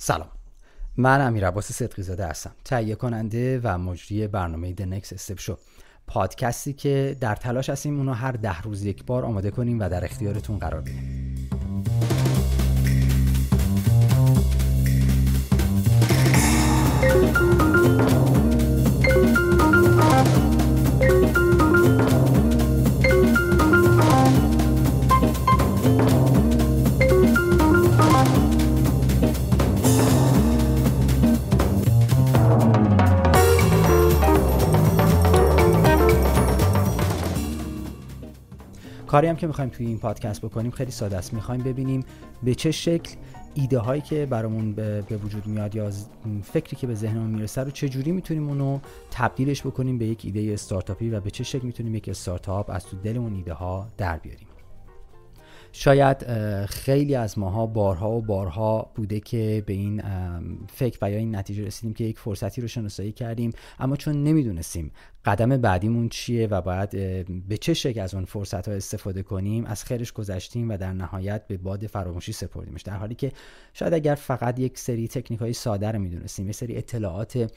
سلام، من امیرعباس صدقی‌زاده هستم، تهیه کننده و مجری برنامه The Next Step Show، پادکستی که در تلاش هستیم اونو هر 10 روز یک بار آماده کنیم و در اختیارتون قرار بدیم. کاری هم که می‌خوایم توی این پادکست بکنیم خیلی ساده است. می‌خوایم ببینیم به چه شکل ایده هایی که برامون به وجود میاد یا فکری که به ذهنمون میرسه رو چه جوری میتونیم اونو تبدیلش بکنیم به یک ایده استارتاپی و به چه شکل میتونیم یک استارتاپ از تو دل اون ایده ها در بیاریم. شاید خیلی از ماها بارها بوده که به این فکر و یا این نتیجه رسیدیم که یک فرصتی رو شناسایی کردیم، اما چون نمیدونستیم قدم بعدیمون چیه و باید به چه شکل از اون فرصت ها استفاده کنیم، از خیرش گذشتیم و در نهایت به باد فراموشی سپردیمش، در حالی که شاید اگر فقط یک سری تکنیک های ساده رو میدونستیم، یک سری اطلاعات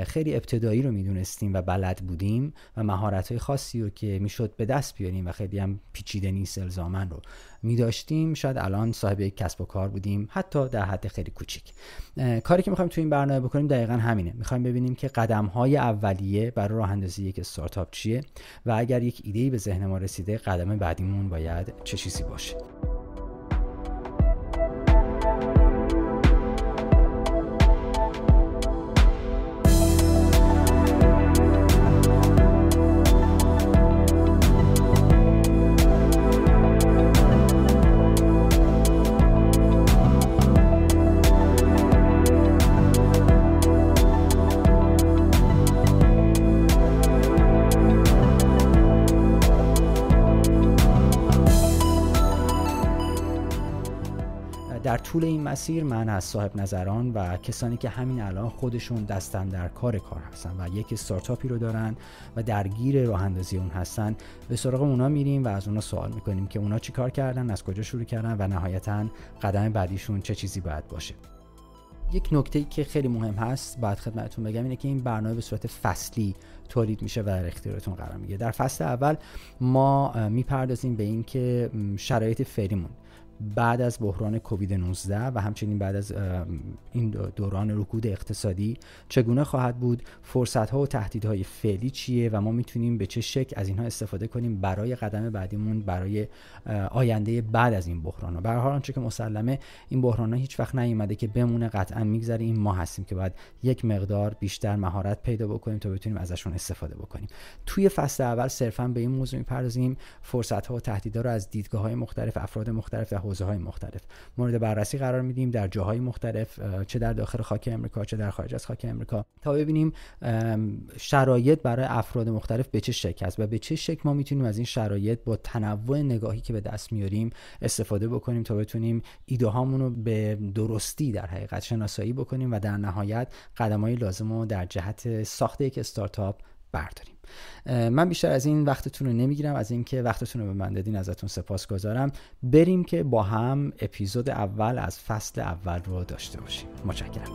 خیلی ابتدایی رو میدونستیم و بلد بودیم و مهارت های خاصی رو که میشد به دست بیاریم و خیلی هم پیچیده نیست الزاماً رو می‌داشتیم، شاید الان صاحب یک کسب و کار بودیم، حتی در حد خیلی کوچیک. کاری که می‌خوایم تو این برنامه بکنیم دقیقاً همینه. می‌خوایم ببینیم که قدم‌های اولیه برای راه اندازی یک استارتاپ چیه و اگر یک ایده‌ای به ذهن ما رسیده، قدم بعدیمون باید چه چیزی باشه. در طول این مسیر من از صاحب نظران و کسانی که همین الان خودشون دستن در کار هستن و یک استارتاپی رو دارن و درگیر راه اندازی اون هستن به سراغ اونا میریم و از اونا سوال میکنیم که اونا چی کار کردن، از کجا شروع کردن و نهایتاً قدم بعدیشون چه چیزی باید باشه. یک نکته‌ای که خیلی مهم هست باید خدمتتون بگم اینه که این برنامه به صورت فصلی تولید میشه و در اختیارتون قرار میگیره. در فصل اول ما میپردازیم به این که شرایط فعلیمون بعد از بحران کووید 19 و همچنین بعد از این دوران رکود اقتصادی چگونه خواهد بود، فرصت‌ها و تهدیدهای فعلی چیه و ما میتونیم به چه شکل از اینها استفاده کنیم برای قدم بعدیمون، برای آینده بعد از این بحران‌ها. به هر حال آنچه که مسلمه این بحران‌ها هیچ وقت نیومده که بمونه، قطعاً میگذره. این ما هستیم که باید یک مقدار بیشتر مهارت پیدا بکنیم تا بتونیم ازشون استفاده بکنیم. توی فصل اول صرفاً به این موضوع می‌پردازیم، فرصت‌ها و تهدیدها رو از دیدگاه‌های مختلف، افراد مختلف و حوزه‌های مختلف مورد بررسی قرار میدیم در جاهای مختلف، چه در داخل خاک امریکا چه در خارج از خاک امریکا، تا ببینیم شرایط برای افراد مختلف به چه شکل است و به چه شکل ما میتونیم از این شرایط با تنوع نگاهی که به دست میاریم استفاده بکنیم تا بتونیم ایده هامون رو به درستی در حقیقت شناسایی بکنیم و در نهایت قدم‌های لازم رو در جهت ساخت یک استارتاپ برداریم. من بیشتر از این وقتتون رو نمیگیرم، از اینکه وقتتون رو به من دادین ازتون سپاسگزارم. بریم که با هم اپیزود اول از فصل اول رو داشته باشیم. متشکرم.